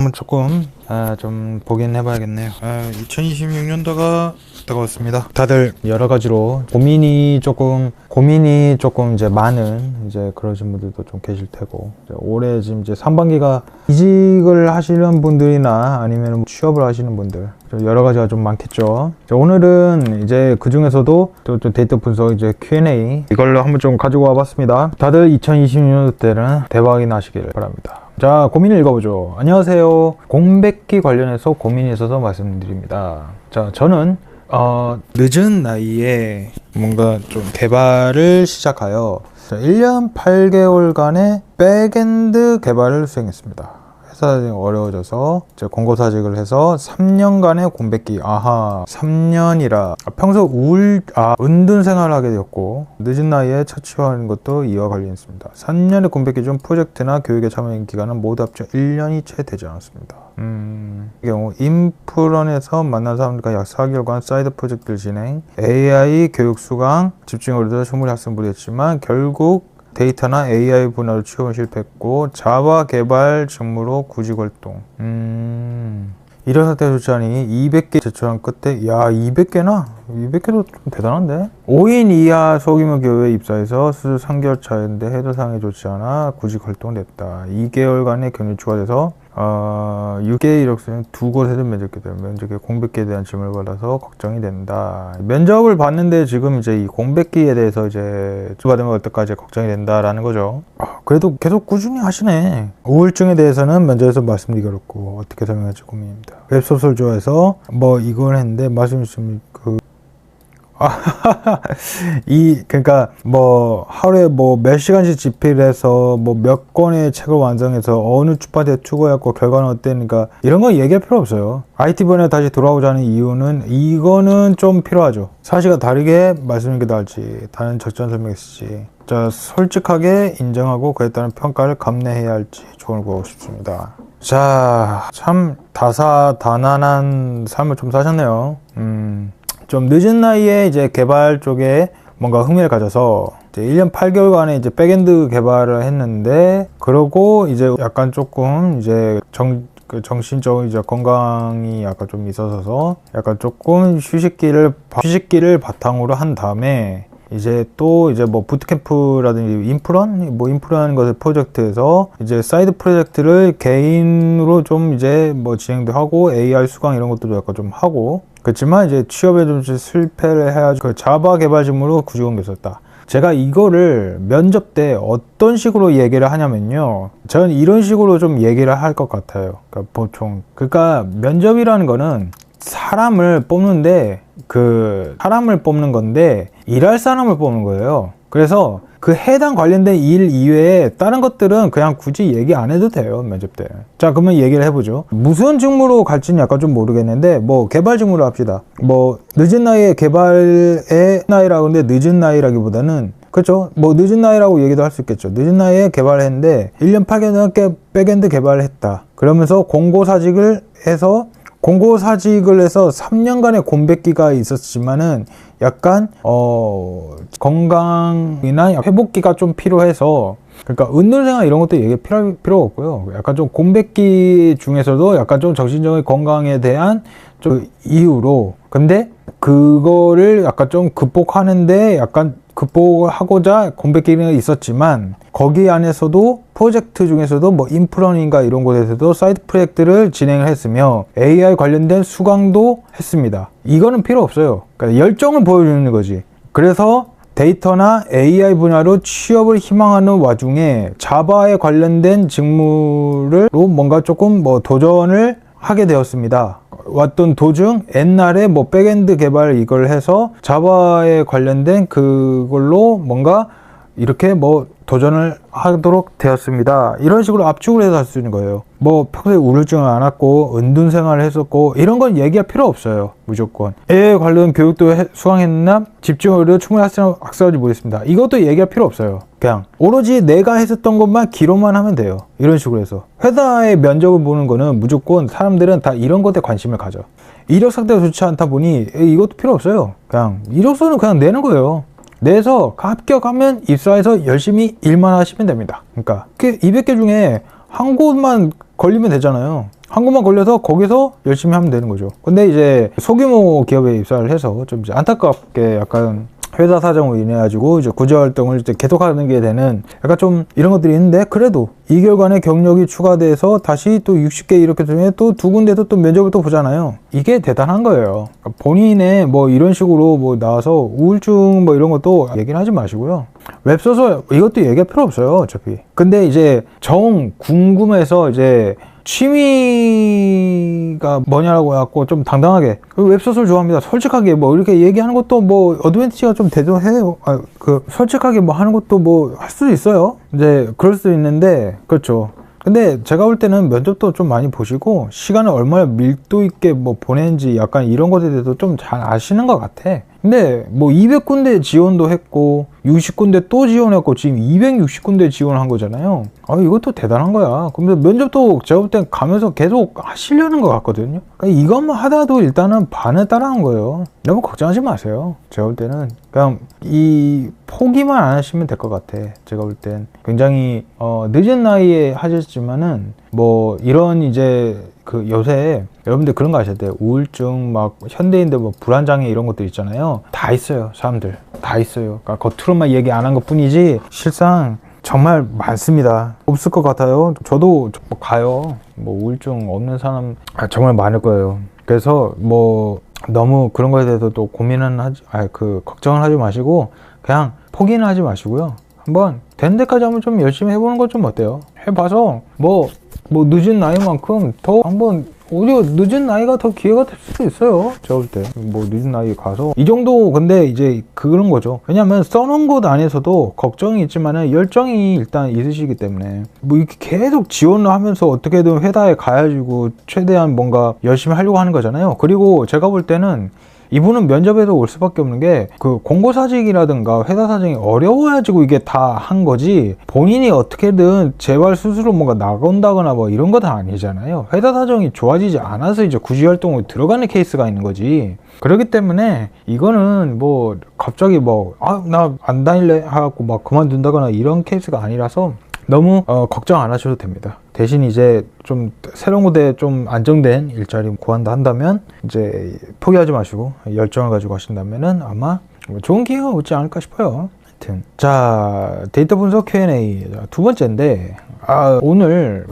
한번 조금 좀 보긴 해봐야겠네요. 2026년도가 다가왔습니다. 다들 여러 가지로 고민이 조금 이제 많은 이제 그러신 분들도 좀 계실 테고, 올해 지금 이제 상반기가 이직을 하시는 분들이나 아니면 취업을 하시는 분들 여러 가지가 좀 많겠죠. 오늘은 이제 그 중에서도 또 데이터 분석 이제 Q&A 이걸로 한번 좀 가지고 와봤습니다. 다들 2026년도 때는 대박이 나시길 바랍니다. 자, 고민을 읽어보죠. 안녕하세요. 공백기 관련해서 고민이 있어서 말씀드립니다. 자, 저는 늦은 나이에 뭔가 좀 개발을 시작하여 1년 8개월간의 백엔드 개발을 수행했습니다. 회사가 어려워져서 공고사직을 해서 3년간의 공백기. 3년이라 평소 은둔 생활을 하게 되었고, 늦은 나이에 처치하는 것도 이와 관련있습니다. 3년의 공백기 중 프로젝트나 교육에 참여한 기간은 모두 합쳐 1년이 채 되지 않았습니다. 이 경우 인프런에서 만난 사람들과 약 4개월간 사이드 프로젝트를 진행, AI 교육 수강, 집중으로도 충분히 학습을 했지만 결국 데이터나 AI 분야로 취업은 실패했고, 자바 개발 직무로 구직 활동. 이런 상태가 좋지 않으니 200개 제출한 끝에, 200개나? 200개도 좀 대단한데? 5인 이하 소규모 교회에 입사해서 수술 3개월 차인데 해도상이 좋지 않아 구직 활동을 했다. 2개월간의 경력 추가돼서 6개의 이력서는 2곳에서 면접게 되면 면접의 공백기에 대한 질문을 받아서 걱정이 된다. 면접을 봤는데 지금 이제 이 공백기에 대해서 이제 받으면 어떡하지 걱정이 된다라는 거죠. 그래도 계속 꾸준히 하시네. 우울증에 대해서는 면접에서 말씀드리기 어렵고 어떻게 설명할지 고민입니다. 웹소설 좋아해서 이걸 했는데 말씀 주시면 그러니까 하루에 몇 시간씩 집필해서 몇 권의 책을 완성해서 어느 출판사에 투고했고 결과는 어땠는가, 이런 건 얘기할 필요 없어요. IT 분야에 다시 돌아오자는 이유는 이거는 좀 필요하죠. 사실과 다르게 말씀드리는 게 나을지, 다른 적절한 설명했을지, 자, 솔직하게 인정하고 그에 따른 평가를 감내해야 할지 조언을 구하고 싶습니다. 자, 참 다사다난한 삶을 좀 사셨네요. 좀 늦은 나이에 이제 개발 쪽에 뭔가 흥미를 가져서 이제 1년 8개월간에 이제 백엔드 개발을 했는데, 그러고 이제 약간 조금 이제 정신적인 이제 건강이 약간 좀 있어서 약간 조금 휴식기를 바탕으로 한 다음에 이제 또 이제 부트캠프라든지 인프라는 것을 프로젝트에서 이제 사이드 프로젝트를 개인으로 좀 이제 진행도 하고 AI 수강 이런 것도 약간 좀 하고, 그렇지만 이제 취업에 좀 실패를 해가지고 그 자바 개발 직무로 구직 옮겼었다. 제가 이거를 면접 때 어떤 식으로 얘기를 하냐면요, 저는 이런 식으로 좀 얘기를 할 것 같아요. 그러니까 면접이라는 거는 사람을 뽑는데, 사람을 뽑는 건데 일할 사람을 뽑는 거예요. 그래서 그 해당 관련된 일 이외에 다른 것들은 그냥 굳이 얘기 안 해도 돼요, 면접 때. 자, 그러면 얘기를 해보죠. 무슨 직무로 갈지는 약간 좀 모르겠는데 개발 직무로 합시다. 늦은 나이에 개발의 나이라고 하는데, 늦은 나이라기보다는 그렇죠. 늦은 나이라고 얘기도 할 수 있겠죠. 늦은 나이에 개발을 했는데 1년 8개월 백엔드 개발을 했다. 그러면서 공고사직을 해서 3년간의 공백기가 있었지만은 약간 건강이나 회복기가 좀 필요해서, 그러니까 은둔생활 이런 것도 얘기 필요가 없고요. 약간 좀 공백기 중에서도 약간 좀 정신적인 건강에 대한 좀 이유로, 근데 그거를 약간 좀 극복하는데 약간 극복하고자 공백기는 있었지만, 거기 안에서도 프로젝트 중에서도 인프런인가 이런 곳에서도 사이드 프로젝트를 진행을 했으며 AI 관련된 수강도 했습니다. 이거는 필요 없어요. 그러니까 열정을 보여주는 거지. 그래서 데이터나 AI 분야로 취업을 희망하는 와중에 자바에 관련된 직무로 뭔가 조금 도전을 하게 되었습니다. 왔던 도중 옛날에 백엔드 개발 이걸 해서 자바에 관련된 그걸로 뭔가 이렇게 도전을 하도록 되었습니다. 이런 식으로 압축을 해서 할 수 있는 거예요. 평소에 우울증을 안 왔고 은둔 생활을 했었고 이런 건 얘기할 필요 없어요. 무조건 AI 관련 교육도 수강했나, 집중으로 충분히 학습하지 못했습니다. 이것도 얘기할 필요 없어요. 그냥 오로지 내가 했었던 것만 기록만 하면 돼요. 이런 식으로 해서 회사의 면접을 보는 거는 무조건 사람들은 다 이런 것에 관심을 가져. 이력 상태가 좋지 않다 보니 이것도 필요 없어요. 그냥 이력서는 그냥 내는 거예요. 내서 합격하면 입사해서 열심히 일만 하시면 됩니다. 그러니까 200개 중에 한 곳만 걸리면 되잖아요. 한 곳만 걸려서 거기서 열심히 하면 되는 거죠. 근데 이제 소규모 기업에 입사를 해서 좀 이제 안타깝게 약간 회사 사정으로 인해 가지고 이제 구제 활동을 이제 계속하는 게 되는 약간 좀 이런 것들이 있는데, 그래도 2개월간의 경력이 추가돼서 다시 또 60개 이렇게 되면 또 두 군데도 또 면접을 또 보잖아요. 이게 대단한 거예요. 그러니까 본인의 뭐 이런 식으로 뭐 나와서 우울증 뭐 이런 것도 얘기는 하지 마시고요. 웹소설 이것도 얘기할 필요 없어요, 어차피. 근데 이제 정 궁금해서 이제 취미가 뭐냐라고 해갖고 좀 당당하게 웹소설 좋아합니다, 솔직하게 뭐 이렇게 얘기하는 것도 뭐 어드밴티지가 좀 되도 해요. 솔직하게 뭐 하는 것도 뭐 할 수도 있어요. 이제 그럴 수도 있는데, 그렇죠. 근데 제가 볼 때는 면접도 좀 많이 보시고 시간을 얼마나 밀도 있게 뭐 보내는지 약간 이런 것에 대해서 좀 잘 아시는 것 같아. 근데 뭐 200군데 지원도 했고 60군데 또 지원했고 지금 260군데 지원한 거잖아요. 이것도 대단한 거야. 근데 면접도 제가 볼 땐 가면서 계속 하시려는 것 같거든요. 그러니까 이것만 하다도 일단은 반을 따라한 거예요. 너무 걱정하지 마세요. 제가 볼 때는 그냥 이 포기만 안 하시면 될 것 같아. 제가 볼 땐 굉장히 늦은 나이에 하셨지만은 뭐 이런 이제 그 요새 여러분들 그런 거 아셔야 돼요. 우울증 막 현대인들 뭐 불안장애 이런 것들 있잖아요. 다 있어요. 사람들 다 있어요. 그러니까 겉으로만 얘기 안 한 것 뿐이지 실상 정말 많습니다. 없을 것 같아요. 저도 가요. 뭐 우울증 없는 사람 정말 많을 거예요. 그래서 뭐 너무 그런 거에 대해서 또 고민은 걱정을 하지 마시고 그냥 포기는 하지 마시고요. 한번 된 데까지 한번 좀 열심히 해보는 것 좀 어때요? 해봐서 뭐 늦은 나이만큼 더 한번 오히려 늦은 나이가 더 기회가 될 수도 있어요. 제가 볼 때 뭐 늦은 나이에 가서 이 정도. 근데 이제 그런 거죠. 왜냐면 써놓은 곳 안에서도 걱정이 있지만은 열정이 일단 있으시기 때문에 뭐 이렇게 계속 지원을 하면서 어떻게든 회사에 가가지고 최대한 뭔가 열심히 하려고 하는 거잖아요. 그리고 제가 볼 때는 이분은 면접에서 올 수밖에 없는 게 그 공고사직이라든가 회사 사정이 어려워가지고 이게 다 한 거지, 본인이 어떻게든 재활 수술로 뭔가 나간다거나 뭐 이런 거 다 아니잖아요. 회사 사정이 좋아지지 않아서 이제 구직활동을 들어가는 케이스가 있는 거지. 그렇기 때문에 이거는 뭐 갑자기 나 안 다닐래 하고 막 그만둔다거나 이런 케이스가 아니라서 너무 걱정 안 하셔도 됩니다. 대신 이제 좀 새로운 곳에 좀 안정된 일자리 구한다 한다면 이제 포기하지 마시고 열정을 가지고 하신다면은 아마 좋은 기회가 오지 않을까 싶어요. 하여튼 자, 데이터 분석 Q&A 두 번째인데 오늘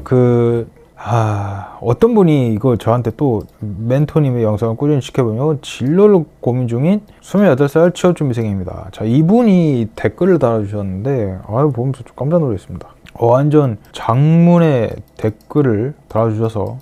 어떤 분이 이거 저한테 또 멘토님의 영상을 꾸준히 지켜보면 진로를 고민 중인 28살 취업준비생입니다. 자, 이분이 댓글을 달아주셨는데 보면서 좀 깜짝 놀랐습니다. 완전 장문의 댓글을 달아주셔서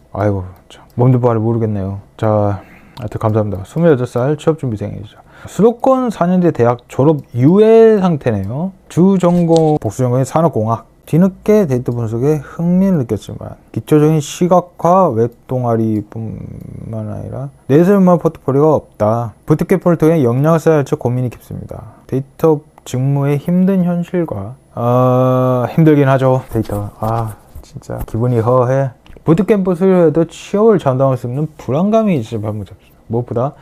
참 뭔지 말을 모르겠네요. 자, 하여튼 감사합니다. 28살 취업준비생이죠. 수도권 4년제 대학 졸업 유예 상태네요. 주 전공 복수 전공이 산업공학. 뒤늦게 데이터 분석에 흥미를 느꼈지만 기초적인 시각화 웹 동아리뿐만 아니라 내세울만한 포트폴리오가 없다. 부트캠프를 통해 역량을 쌓아야 할지 고민이 깊습니다. 데이터 직무의 힘든 현실과 힘들긴 하죠. 데이터 진짜 기분이 허해. 부트캠프 수료해도 취업을 장담할 수 없는 불안감이 진짜 발목 잡습니다. 무엇보다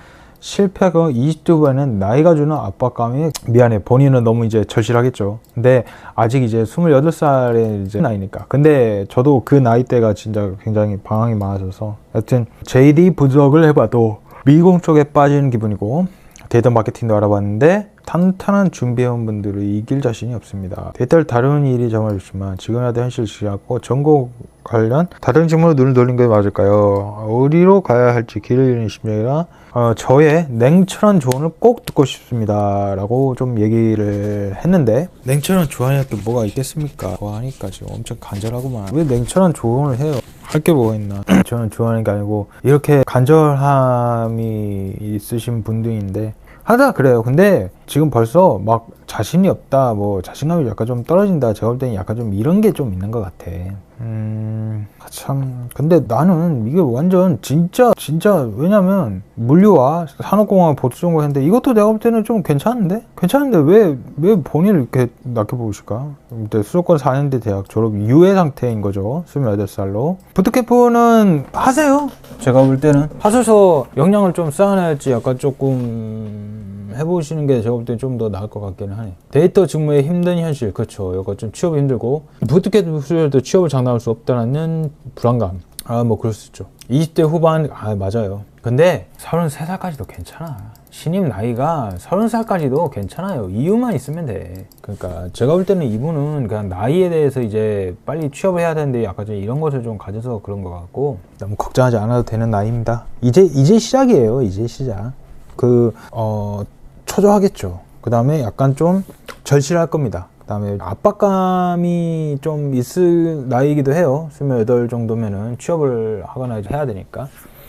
실패하고 20대 후반에는 나이가 주는 압박감이 미안해. 본인은 너무 이제 절실하겠죠. 근데 아직 이제 28살의 이제 나이니까. 근데 저도 그 나이대가 진짜 굉장히 방황이 많아져서 하여튼 JD 분석을 해봐도 미공 쪽에 빠지는 기분이고 데이터 마케팅도 알아봤는데 탄탄한 준비해온 분들을 이길 자신이 없습니다. 데이터를 다루는 일이 정말 좋지만 지금이라도 현실을 지향하고 전공 관련 다른 직무로 눈을 돌린 게 맞을까요? 어디로 가야 할지 길을 잃는 심정이라 저의 냉철한 조언을 꼭 듣고 싶습니다 라고 좀 얘기를 했는데, 냉철한 조언이 또 뭐가 있겠습니까? 좋아하니까 지금 엄청 간절하구만. 왜 냉철한 조언을 해요? 할 게 뭐가 있나. 저는 좋아하는 게 아니고 이렇게 간절함이 있으신 분들인데 하다 그래요. 근데 지금 벌써 막 자신이 없다, 뭐 자신감이 약간 좀 떨어진다, 제가 볼 때는 약간 좀 이런 게 좀 있는 것 같아. 참. 근데 나는 이게 완전 진짜 왜냐면 물리와 산업공학 보수전공 했는데 이것도 내가 볼 때는 좀 괜찮은데 왜 본인을 이렇게 낮게 보실까? 근데 수도권 4년대 대학 졸업 유예 상태인 거죠. 28살로. 부트캠프는 하세요. 제가 볼 때는 하셔서 역량을 좀 쌓아놔야지 약간 조금 해보시는 게 제가 볼 때 좀 더 나을 것 같기는 하네. 데이터 직무의 힘든 현실. 그렇죠. 이거 좀 취업이 힘들고 부트캠프 수료도 취업을 장담할 수 없다는 불안감. 뭐 그럴 수 있죠. 20대 후반 맞아요. 근데 33살까지도 괜찮아. 신입 나이가 30살까지도 괜찮아요. 이유만 있으면 돼. 그러니까 제가 볼 때는 이분은 그냥 나이에 대해서 이제 빨리 취업을 해야 되는데 약간 좀 이런 것을 좀 가져서 그런 것 같고, 너무 걱정하지 않아도 되는 나이입니다. 이제 시작이에요. 이제 시작. 초조하겠죠. 그 다음에 약간 좀 절실할 겁니다. 그 다음에 압박감이 좀 있을 나이이기도 해요. 28 정도면은 취업을 하거나 이제 해야 되니까.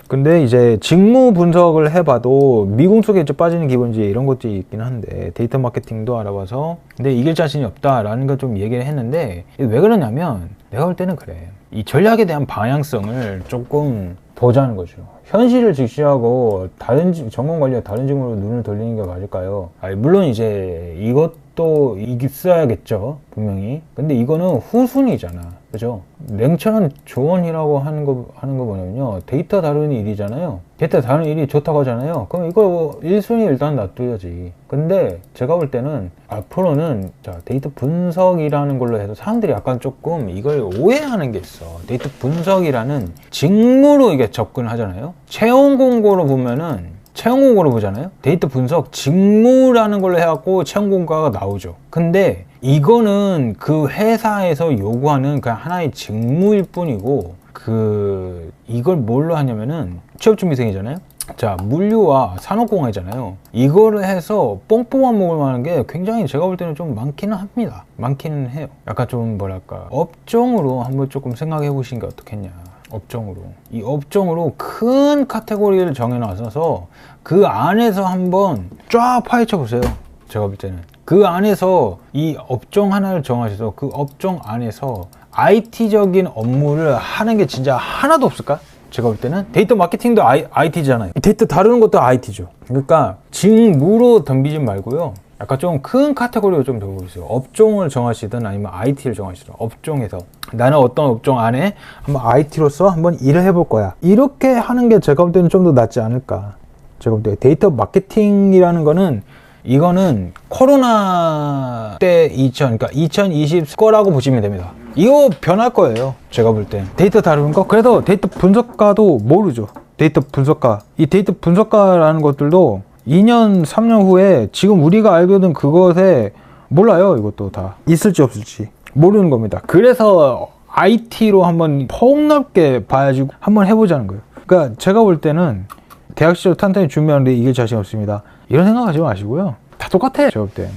근데 이제 직무 분석을 해봐도 미궁 속에 이제 빠지는 기본지 이런 것들이 있긴 한데, 데이터 마케팅도 알아봐서 근데 이길 자신이 없다라는 걸 좀 얘기를 했는데, 왜 그러냐면 내가 볼 때는 그래. 이 전략에 대한 방향성을 조금 보자는 거죠. 현실을 직시하고 다른 전공 관리와 다른 직무로 눈을 돌리는 게 맞을까요? 물론 이제 이것도 있어야겠죠, 분명히. 근데 이거는 후순위잖아, 그죠? 냉철한 조언이라고 하는 거 뭐냐면요, 데이터 다루는 일이잖아요. 데이터 다루는 일이 좋다고 하잖아요. 그럼 이거 1순위 일단 놔둬야지. 근데 제가 볼 때는 앞으로는 데이터 분석이라는 걸로 해서 사람들이 약간 조금 이걸 오해하는 게 있어. 데이터 분석이라는 직무로 이게 접근을 하잖아요. 채용 공고로 보잖아요. 데이터 분석 직무라는 걸로 해갖고 채용 공고가 나오죠. 근데 이거는 그 회사에서 요구하는 그냥 하나의 직무일 뿐이고, 이걸 뭘로 하냐면은 취업준비생이잖아요. 자, 물류와 산업공학이잖아요. 이거를 해서 뽕뽕한 먹을 만한 게 굉장히 제가 볼 때는 좀 많기는 합니다. 많기는 해요. 약간 좀 뭐랄까, 업종으로 한번 조금 생각해 보시는 게 어떻겠냐. 이 업종으로 큰 카테고리를 정해놔서 그 안에서 한번 쫙 파헤쳐 보세요. 제가 볼 때는 그 안에서 이 업종 하나를 정하셔서 그 업종 안에서 IT적인 업무를 하는 게 진짜 하나도 없을까? 제가 볼 때는 데이터 마케팅도 IT잖아요. 데이터 다루는 것도 IT죠. 그러니까 직무로 덤비지 말고요, 약간 좀 큰 카테고리로 좀 덤비세요. 업종을 정하시든 아니면 IT를 정하시든, 업종에서 나는 어떤 업종 안에 한번 IT로서 한번 일을 해볼 거야, 이렇게 하는 게 제가 볼 때는 좀 더 낫지 않을까. 제가 볼 때 데이터 마케팅이라는 거는, 이거는 코로나 때 그러니까 2020 거라고 보시면 됩니다. 이거 변할 거예요, 제가 볼 때. 데이터 다루는 거. 그래서 데이터 분석가도 모르죠. 데이터 분석가. 이 데이터 분석가라는 것들도 2년, 3년 후에 지금 우리가 알고 있는 그것에 몰라요. 이것도 다 있을지 없을지 모르는 겁니다. 그래서 IT로 한번 폭넓게 봐야지 한번 해보자는 거예요. 그러니까 제가 볼 때는 대학 시절 탄탄히 준비하는데 이길 자신 없습니다, 이런 생각하지 마시고요. 다 똑같아. 제가 볼 때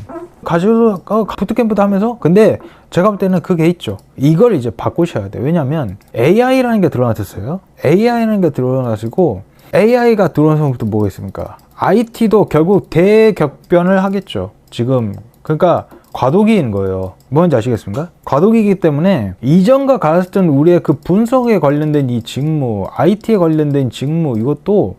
가지고 부트캠프도 하면서. 근데 제가 볼 때는 그게 있죠. 이걸 이제 바꾸셔야 돼요. 왜냐면 AI라는 게 드러났었어요. AI라는 게 드러나시고, AI가 들어온 부터 뭐가 있습니까? IT도 결국 대격변을 하겠죠, 지금. 그러니까 과도기인 거예요. 뭔지 아시겠습니까? 과도기이기 때문에 이전과 같은 우리의 그 분석에 관련된 이 직무, IT에 관련된 직무, 이것도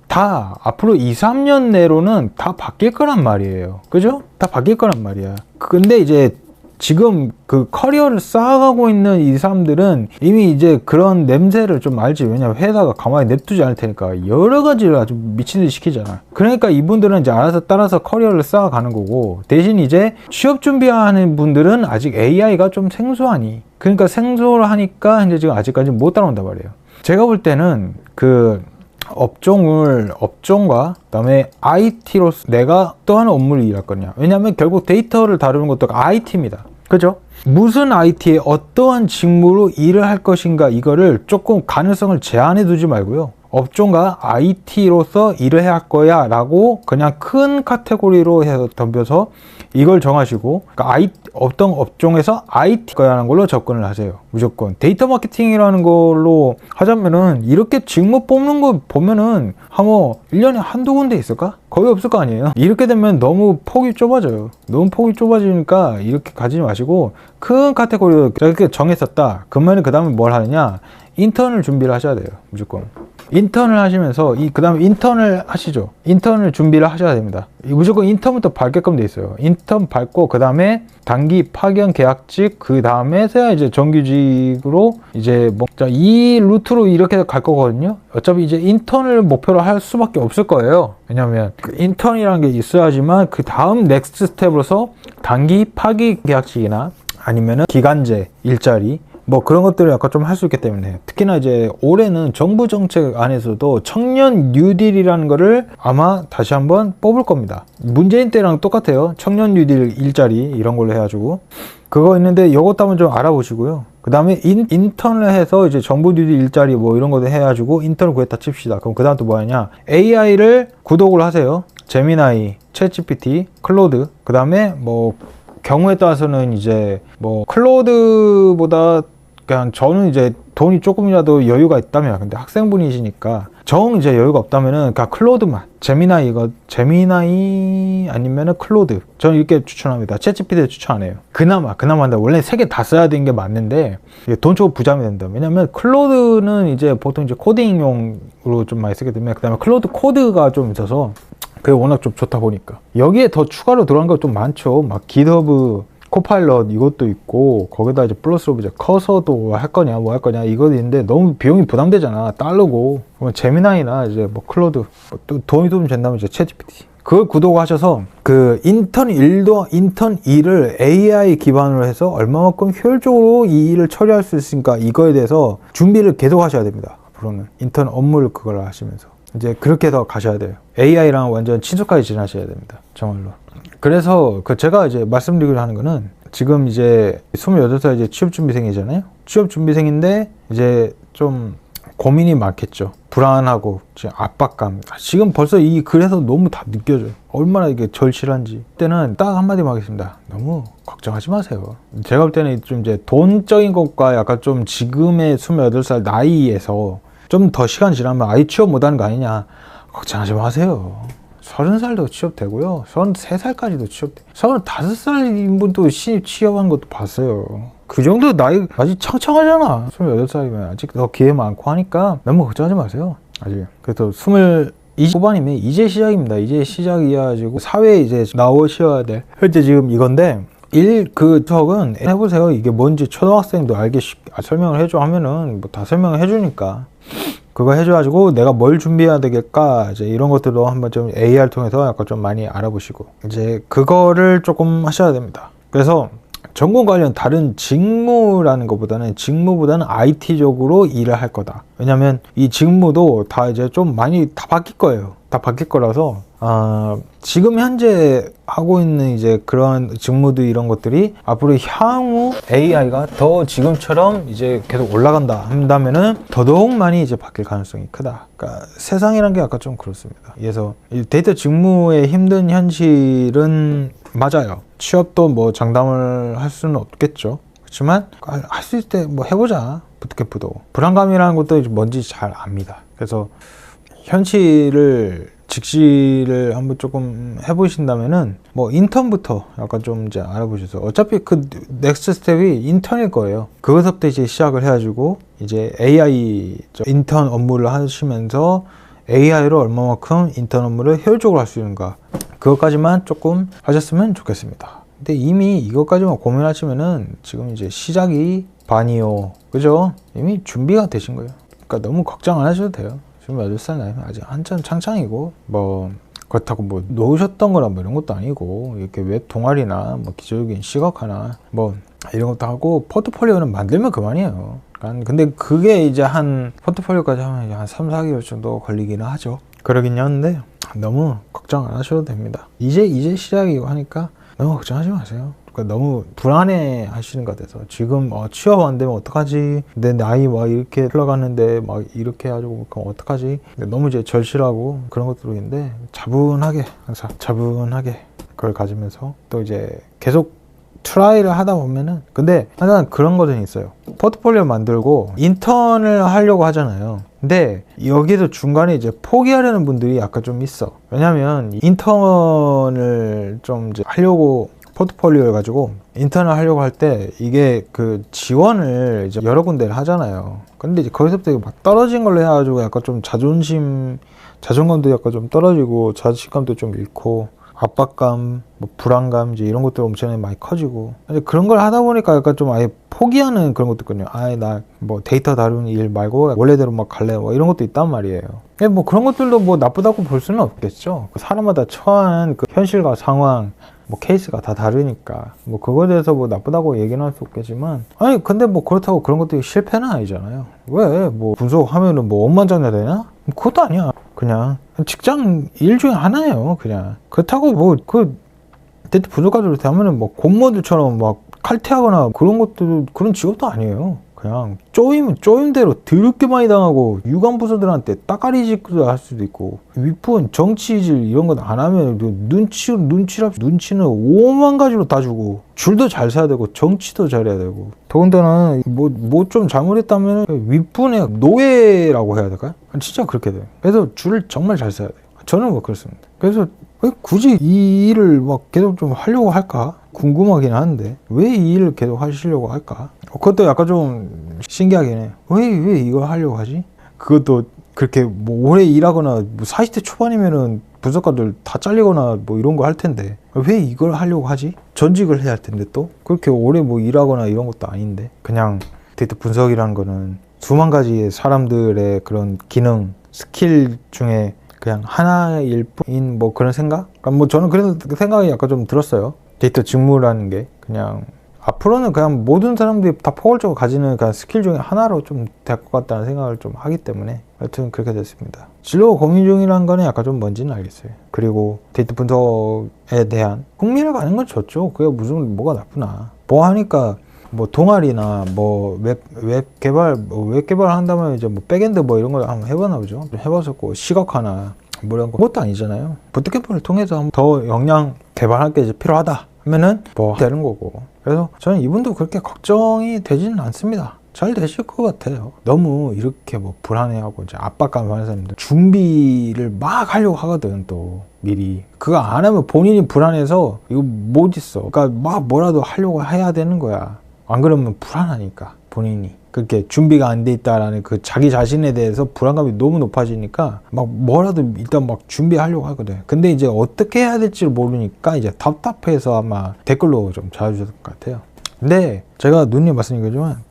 다 앞으로 2, 3년 내로는 다 바뀔 거란 말이에요. 그죠? 다 바뀔 거란 말이야. 근데 이제 지금 그 커리어를 쌓아가고 있는 이 사람들은 이미 이제 그런 냄새를 좀 알지. 왜냐면 회사가 가만히 냅두지 않을 테니까 여러 가지를 아주 미친 듯이 시키잖아. 그러니까 이분들은 이제 알아서 따라서 커리어를 쌓아가는 거고, 대신 이제 취업 준비하는 분들은 아직 AI가 좀 생소하니, 그러니까 생소하니까 이제 지금 아직까지 못 따라온단 말이에요. 제가 볼 때는 업종과 그다음에 IT로서 내가 어떠한 업무를 일할 거냐. 왜냐하면 결국 데이터를 다루는 것도 IT입니다. 그죠? 무슨 IT에 어떠한 직무로 일을 할 것인가, 이거를 조금 가능성을 제한해 두지 말고요, 업종과 IT로서 일을 해야 할 거야 라고 그냥 큰 카테고리로 해서 덤벼서 이걸 정하시고, 그러니까 어떤 업종에서 IT 거라는 걸로 접근을 하세요. 무조건 데이터 마케팅이라는 걸로 하자면은, 이렇게 직무 뽑는 거 보면은 뭐 1년에 한두 군데 있을까? 거의 없을 거 아니에요. 이렇게 되면 너무 폭이 좁아져요. 너무 폭이 좁아지니까 이렇게 가지지 마시고 큰 카테고리로 이렇게 정했었다 그러면 그 다음에 뭘 하느냐, 인턴을 준비를 하셔야 돼요. 무조건. 인턴을 하시면서 그 다음에 인턴을 하시죠. 인턴을 준비를 하셔야 됩니다. 무조건 인턴부터 밟게끔 돼 있어요. 인턴 밟고 그 다음에 단기 파견 계약직, 그 다음에서야 이제 정규직으로 이제 뭐 이 루트로 이렇게 갈 거거든요. 어차피 이제 인턴을 목표로 할 수밖에 없을 거예요. 왜냐면 그 인턴이라는 게 있어야지만 그 다음 넥스트 스텝으로서 단기 파기 계약직이나 아니면은 기간제 일자리 뭐 그런 것들을 약간 좀 할 수 있기 때문에, 특히나 이제 올해는 정부 정책 안에서도 청년 뉴딜이라는 거를 아마 다시 한번 뽑을 겁니다. 문재인 때랑 똑같아요. 청년 뉴딜 일자리 이런 걸로 해가지고 그거 있는데 요것도 한번 좀 알아보시고요. 그 다음에 인턴을 해서 이제 정부 뉴딜 일자리 뭐 이런 것도 해가지고 인턴을 구했다 칩시다. 그럼 그 다음 또 뭐 하냐, AI를 구독을 하세요. 제미나이, 챗GPT, 클로드. 그 다음에 뭐 경우에 따라서는 이제 뭐 클로드보다 그냥 저는 이제 돈이 조금이라도 여유가 있다면, 근데 학생분이시니까 정 이제 여유가 없다면은 그냥 클로드만, 제미나이 아니면은 클로드, 저는 이렇게 추천합니다. 챗GPT 추천 안 해요. 그나마 한다. 원래 세 개 다 써야 되는 게 맞는데 돈 주고 부담이 된다. 왜냐면 클로드는 이제 보통 이제 코딩용으로 좀 많이 쓰게 되면, 그다음에 클로드 코드가 좀 있어서 그게 워낙 좀 좋다 보니까 여기에 더 추가로 들어간 거 좀 많죠. 막 깃허브 코파일럿 이것도 있고, 거기다 이제 플러스로 이제 커서도 할 거냐 뭐 할 거냐 이것도 있는데 너무 비용이 부담되잖아. 달러고. 그러면 제미나이나 이제 뭐 클로드, 또 돈이 좀 된다면 이제 챗GPT 그걸 구독하셔서 그 인턴 1도 인턴 2를 AI 기반으로 해서 얼마만큼 효율적으로 이 일을 처리할 수 있으니까 이거에 대해서 준비를 계속 하셔야 됩니다. 앞으로는 인턴 업무를 그걸 하시면서 이제 그렇게 더 가셔야 돼요. AI랑 완전 친숙하게 지나셔야 됩니다. 정말로. 그래서 그 제가 이제 말씀드리려 하는 거는, 지금 이제 28살 이제 취업준비생이잖아요. 취업준비생인데 이제 좀 고민이 많겠죠. 불안하고 지금 압박감. 지금 벌써 이 글에서 너무 다 느껴져요. 얼마나 이게 절실한지. 그때는 딱 한마디만 하겠습니다. 너무 걱정하지 마세요. 제가 볼 때는 좀 이제 돈적인 것과 약간 좀 지금의 28살 나이에서 좀 더 시간 지나면 아예 취업 못하는 거 아니냐. 걱정하지 마세요. 30살도 취업되고요. 33살까지도 취업돼. 35살인 분도 신입 취업한 것도 봤어요. 그 정도 나이 아직 창창하잖아. 28살이면 아직 더 기회 많고 하니까 너무 걱정하지 마세요. 아직. 그래서 20 후반이면 이제 시작입니다. 이제 시작이어가지고 사회에 이제 나오셔야 돼. 현재 지금 이건데 그 적은 해보세요. 이게 뭔지 초등학생도 알게 설명을 해줘 하면은 뭐 다 설명을 해주니까. 그거 해줘가지고 내가 뭘 준비해야 되겠까, 이제 이런 것들도 한번 좀 AI를 통해서 약간 좀 많이 알아보시고 이제 그거를 조금 하셔야 됩니다. 그래서 전공 관련 다른 직무보다는 IT적으로 일을 할 거다. 왜냐면 이 직무도 다 이제 좀 많이 다 바뀔 거예요. 다 바뀔 거라서 지금 현재 하고 있는 이제 그런 직무들 이런 것들이 앞으로 향후 AI가 더 지금처럼 이제 계속 올라간다 한다면은 더더욱 많이 이제 바뀔 가능성이 크다. 그러니까 세상이란 게 약간 좀 그렇습니다. 그래서 이 데이터 직무의 힘든 현실은 맞아요. 취업도 뭐 장담을 할 수는 없겠죠. 그렇지만 할 수 있을 때 뭐 해보자. 부트캠프도 불안감이라는 것도 뭔지 잘 압니다. 그래서 직시를 한번 조금 해보신다면은 뭐 인턴부터 약간 좀 이제 알아보셔서, 어차피 그 넥스트 스텝이 인턴일 거예요. 그것부터 이제 시작을 해가지고 이제 AI 인턴 업무를 하시면서 AI로 얼마만큼 인턴 업무를 효율적으로 할 수 있는가, 그것까지만 조금 하셨으면 좋겠습니다. 근데 이미 이것까지만 고민하시면은 지금 이제 시작이 반이요. 그죠? 이미 준비가 되신 거예요. 그러니까 너무 걱정 안 하셔도 돼요. 28살 나이면 아직 한참 창창이고, 뭐 그렇다고 뭐 놓으셨던 거나 뭐 이런 것도 아니고, 이렇게 웹 동아리나 뭐 기초적인 시각화나 뭐 이런 것도 하고 포트폴리오는 만들면 그만이에요. 근데 그게 이제 한 포트폴리오까지 하면 한 3-4개월 정도 걸리기는 하죠. 그러긴 하는데 너무 걱정 안 하셔도 됩니다. 이제 시작이고 하니까 너무 걱정하지 마세요. 너무 불안해 하시는 것 같아서, 지금 취업 안 되면 어떡하지, 내 나이 막 이렇게 흘러가는데 막 이렇게 해가지고 그럼 어떡하지, 너무 이제 절실하고 그런 것들도 있는데, 차분하게, 항상 차분하게 그걸 가지면서 또 이제 계속 트라이를 하다 보면은, 근데 항상 그런 것은 있어요. 포트폴리오 만들고 인턴을 하려고 하잖아요. 근데 여기서 중간에 이제 포기하려는 분들이 약간 좀 있어. 왜냐면 인턴을 좀 이제 하려고 포트폴리오를 가지고 인턴을 하려고 할 때 이게 그 지원을 이제 여러 군데를 하잖아요. 근데 이제 거기서부터 막 떨어진 걸로 해가지고 약간 좀 자존감도 약간 좀 떨어지고 자신감도 좀 잃고 압박감, 뭐 불안감 이제 이런 것들 엄청 많이 커지고 이제 그런 걸 하다 보니까 약간 좀 아예 포기하는 그런 것도 있거든요. 아예 나 뭐 데이터 다루는 일 말고 원래대로 막 갈래 뭐 이런 것도 있단 말이에요. 뭐 그런 것들도 뭐 나쁘다고 볼 수는 없겠죠. 사람마다 처한 그 현실과 상황 뭐 케이스가 다 다르니까 뭐 그거에 대해서 뭐 나쁘다고 얘기는 할 수 없겠지만 아니 근데 뭐 그렇다고 그런 것들이 실패는 아니잖아요. 왜 뭐 분석하면은 뭐 억만장자 되나? 그것도 아니야. 그냥 직장 일 중에 하나예요. 그냥 그렇다고 뭐 그 데이터 분석가들 하면은 뭐 공무원들처럼 막 칼퇴하거나 그런 것도 그런 직업도 아니에요. 그냥 쪼임대로 더럽게 많이 당하고 유관부서들한테 따까리짓도 할 수도 있고 윗분 정치질 이런 건 안 하면 눈치는 5만 가지로 다 주고 줄도 잘 서야 되고 정치도 잘해야 되고 더군다나 뭐 좀 잘못했다면 윗분의 노예라고 해야 될까요? 진짜 그렇게 돼요. 그래서 줄을 정말 잘 서야 돼요. 저는 뭐 그렇습니다. 그래서 왜 굳이 이 일을 막 계속 좀 하려고 할까? 궁금하긴 한데 왜 이 일을 계속 하시려고 할까? 그것도 약간 좀 신기하긴 해요. 왜 이걸 하려고 하지? 그것도 그렇게 뭐 오래 일하거나 뭐 40대 초반이면은 분석가들 다 잘리거나 뭐 이런 거 할 텐데 왜 이걸 하려고 하지? 전직을 해야 할 텐데 또 그렇게 오래 뭐 일하거나 이런 것도 아닌데 그냥 데이터 분석이라는 거는 수만 가지의 사람들의 그런 기능, 스킬 중에 그냥 하나일 뿐인 뭐 그런 생각? 그러니까 뭐 저는 그래서 그 생각이 약간 좀 들었어요. 데이터 직무라는 게 그냥 앞으로는 그냥 모든 사람들이 다 포괄적으로 가지는 그냥 스킬 중에 하나로 좀 될 것 같다는 생각을 좀 하기 때문에 여튼 그렇게 됐습니다. 진로 고민 중이라는 거는 약간 좀 뭔지는 알겠어요. 그리고 데이터 분석에 대한 흥미를 가는 건 좋죠. 그게 무슨 뭐가 나쁘나. 뭐 하니까 뭐 동아리나 뭐 웹 개발 한다면 이제 뭐 백엔드 뭐 이런 거 한번 해보나 보죠. 해봤었고 시각화나 뭐 이런 거 그것도 아니잖아요. 부트캠프를 통해서 더 역량 개발할 게 이제 필요하다 하면은 뭐 되는 거고. 그래서 저는 이분도 그렇게 걱정이 되지는 않습니다. 잘 되실 것 같아요. 너무 이렇게 뭐 불안해하고 이제 압박감 많은 사람들 준비를 막 하려고 하거든. 또 미리 그거 안 하면 본인이 불안해서 이거 못 있어. 그러니까 막 뭐라도 하려고 해야 되는 거야. 안 그러면 불안하니까 본인이 그렇게 준비가 안 돼 있다라는 그 자기 자신에 대해서 불안감이 너무 높아지니까 막 뭐라도 일단 막 준비하려고 하거든. 근데 이제 어떻게 해야 될지를 모르니까 이제 답답해서 아마 댓글로 좀 달아주셨을 것 같아요. 근데 제가 누님 말씀드리지만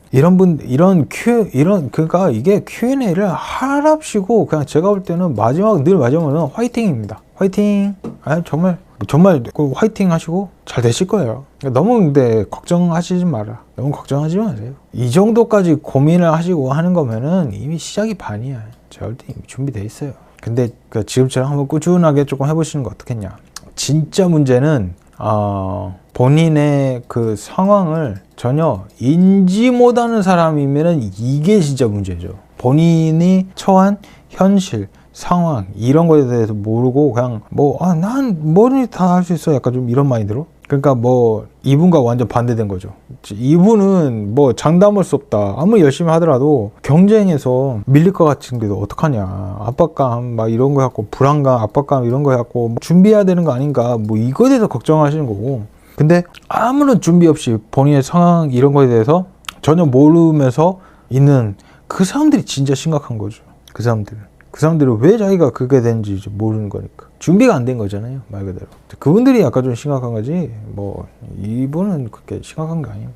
그러니까 이게 Q&A를 하랍시고 그냥 제가 볼 때는 늘 마지막은 화이팅입니다. 화이팅. 정말 그 화이팅 하시고 잘 되실 거예요. 너무 근데 걱정하시지 마라. 너무 걱정하지 마세요. 이 정도까지 고민을 하시고 하는 거면은 이미 시작이 반이야. 제가 볼 때 이미 준비돼 있어요. 근데 그 지금처럼 한번 꾸준하게 조금 해보시는 거 어떻겠냐. 진짜 문제는 본인의 그 상황을 전혀 인지 못하는 사람이면은 이게 진짜 문제죠. 본인이 처한 현실, 상황 이런 거에 대해서 모르고 그냥 난 뭐니 다 할 수 있어 약간 좀 이런 마인드로. 그러니까 뭐 이분과 완전 반대된 거죠. 이분은 뭐 장담할 수 없다. 아무리 열심히 하더라도 경쟁에서 밀릴 것 같은 게 어떡하냐. 압박감 막 이런 거 갖고 불안감, 압박감 이런 거 갖고 준비해야 되는 거 아닌가. 뭐 이거에 대해서 걱정하시는 거고. 근데 아무런 준비 없이 본인의 상황 이런 거에 대해서 전혀 모르면서 있는 그 사람들이 진짜 심각한 거죠. 그 사람들은 왜 자기가 그게 되는지 모르는 거니까. 준비가 안 된 거잖아요. 말 그대로. 그분들이 약간 좀 심각한 거지, 뭐, 이분은 그렇게 심각한 게 아닙니다.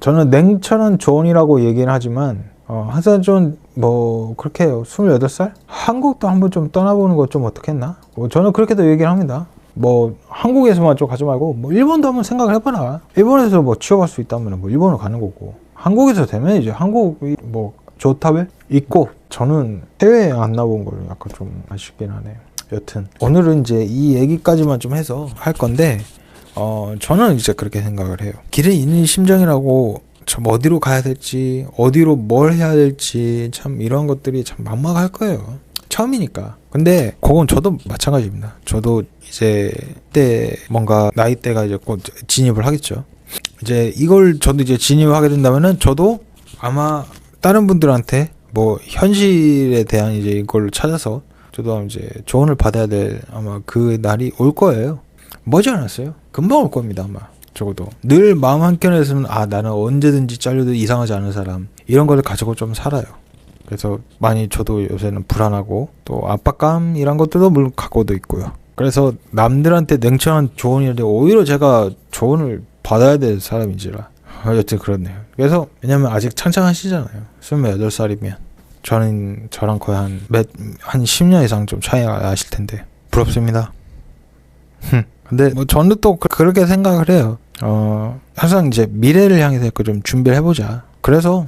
저는 냉철한 조언이라고 얘기는 하지만, 항상 좀, 뭐, 그렇게 해요. 28살? 한국도 한번 좀 떠나보는 거 좀 어떻겠나? 저는 그렇게도 얘기를 합니다. 뭐, 한국에서만 좀 가지 말고, 뭐, 일본도 한번 생각을 해봐라. 일본에서 뭐 취업할 수 있다면 뭐, 일본으로 가는 거고. 한국에서 되면 이제 한국이 뭐, 좋다고 있고, 저는 해외에 안 나온 걸 약간 좀 아쉽긴 하네요. 여튼 오늘은 이제 이 얘기까지만 좀 해서 할 건데 저는 이제 그렇게 생각을 해요. 길에 있는 심정이라고 참 어디로 가야 될지 어디로 뭘 해야 될지 참 이런 것들이 참 막막할 거예요. 처음이니까. 근데 그건 저도 마찬가지입니다. 저도 이제 때 뭔가 나이대가 이제 곧 진입을 하겠죠. 이제 이걸 저도 이제 진입을 하게 된다면은 저도 아마 다른 분들한테 뭐 현실에 대한 이제 이걸 찾아서 저도 이제 조언을 받아야 될 아마 그 날이 올 거예요. 머지 않았어요. 금방 올 겁니다 아마. 적어도 늘 마음 한켠에서는 나는 언제든지 잘려도 이상하지 않은 사람, 이런 거를 가지고 좀 살아요. 그래서 많이 저도 요새는 불안하고 또 압박감 이런 것들도 물론 갖고도 있고요. 그래서 남들한테 냉철한 조언이는데 오히려 제가 조언을 받아야 될 사람인지라 여튼 그렇네요. 그래서 왜냐면 아직 창창하시잖아요. 28살이면 저랑 거의 한 10년 이상 좀 차이가 나실 텐데 부럽습니다. 근데 뭐 저는 또 그렇게 생각을 해요. 항상 이제 미래를 향해서 좀 준비를 해보자. 그래서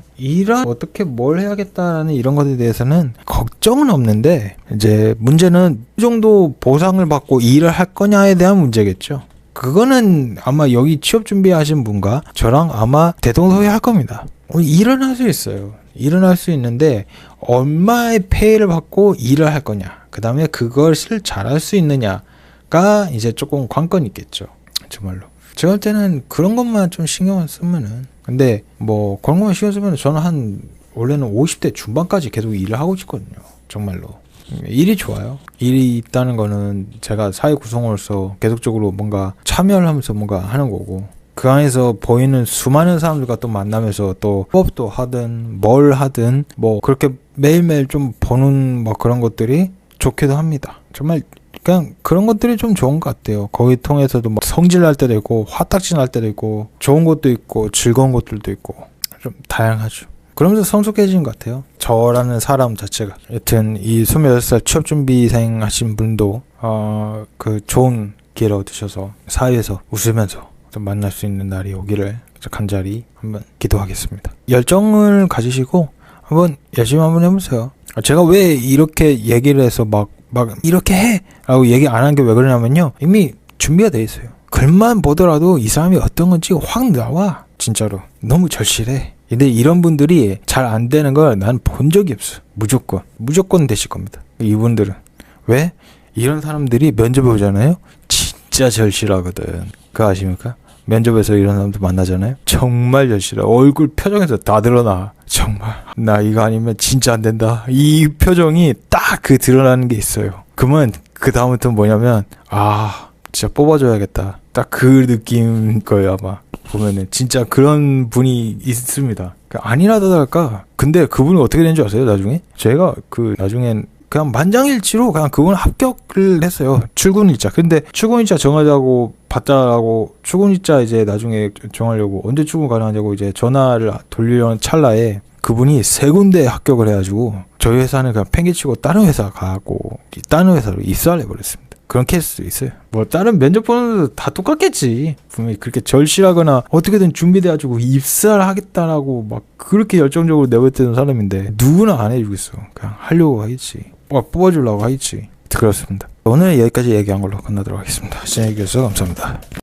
어떻게 뭘 해야겠다라는 이런 것에 대해서는 걱정은 없는데, 이제 문제는 이 정도 보상을 받고 일을 할 거냐에 대한 문제겠죠. 그거는 아마 여기 취업 준비하신 분과 저랑 아마 대동소이할 겁니다. 일은 할 수 있어요. 일은 할 수 있는데 얼마의 페이를 받고 일을 할 거냐, 그 다음에 그것을 잘할 수 있느냐가 이제 조금 관건이 있겠죠. 정말로 제가 볼 때는 그런 것만 좀 신경을 쓰면은, 근데 뭐 그런 것만 신경 쓰면 저는 원래는 50대 중반까지 계속 일을 하고 있거든요. 정말로 일이 좋아요. 일이 있다는 거는 제가 사회 구성원으로서 계속적으로 뭔가 참여를 하면서 뭔가 하는 거고, 그 안에서 보이는 수많은 사람들과 또 만나면서 또 수업도 하든 뭘 하든 뭐 그렇게 매일매일 좀 보는 뭐 그런 것들이 좋기도 합니다. 정말 그냥 그런 것들이 좀 좋은 것 같아요. 거기 통해서도 뭐 성질 날 때도 있고 화딱지 날 때도 있고 좋은 것도 있고 즐거운 것들도 있고 좀 다양하죠. 그러면서 성숙해지는 것 같아요. 저라는 사람 자체가. 여튼 이 26살 취업준비생 하신 분도 그 좋은 기회를 얻으셔서 사회에서 웃으면서 좀 만날 수 있는 날이 오기를 간절히 한번 기도하겠습니다. 열정을 가지시고 한번 열심히 한번 해보세요. 제가 왜 이렇게 얘기를 해서 막 이렇게 해! 라고 얘기 안 한 게 왜 그러냐면요, 이미 준비가 돼 있어요. 글만 보더라도 이 사람이 어떤 건지 확 나와. 진짜로 너무 절실해. 근데 이런 분들이 잘 안 되는 걸 난 본 적이 없어. 무조건 되실 겁니다. 이분들은 왜? 이런 사람들이 면접에 오잖아요. 진짜 절실하거든. 그거 아십니까? 면접에서 이런 사람들 만나잖아요. 정말 절실해. 얼굴 표정에서 다 드러나. 정말 나 이거 아니면 진짜 안 된다, 이 표정이 딱 그 드러나는 게 있어요. 그러면 그 다음부터는 뭐냐면 진짜 뽑아줘야겠다, 딱 그 느낌일 거예요. 아마 보면은 진짜 그런 분이 있습니다. 아니라도 할까. 근데 그분이 어떻게 된 줄 아세요? 나중에 제가 나중엔 그냥 만장일치로 그냥 그분 합격을 했어요. 출근일자. 근데 출근일자 정하자고 받자라고, 출근일자 이제 나중에 정하려고 언제 출근 가능하냐고 이제 전화를 돌리려는 찰나에 그분이 3군데 합격을 해가지고 저희 회사는 그냥 팽개치고 다른 회사 가고 다른 회사로 입사를 해버렸습니다. 그런 케이스도 있어요. 뭐 다른 면접 보는 데도 다 똑같겠지. 분명히 그렇게 절실하거나 어떻게든 준비돼가지고 입사를 하겠다라고 막 그렇게 열정적으로 내뱉는 사람인데 누구나 안 해주겠어. 그냥 하려고 하겠지. 뽑아주려고 하겠지. 그렇습니다. 오늘 여기까지 얘기한 걸로 끝나도록 하겠습니다. 시청해주셔서 감사합니다.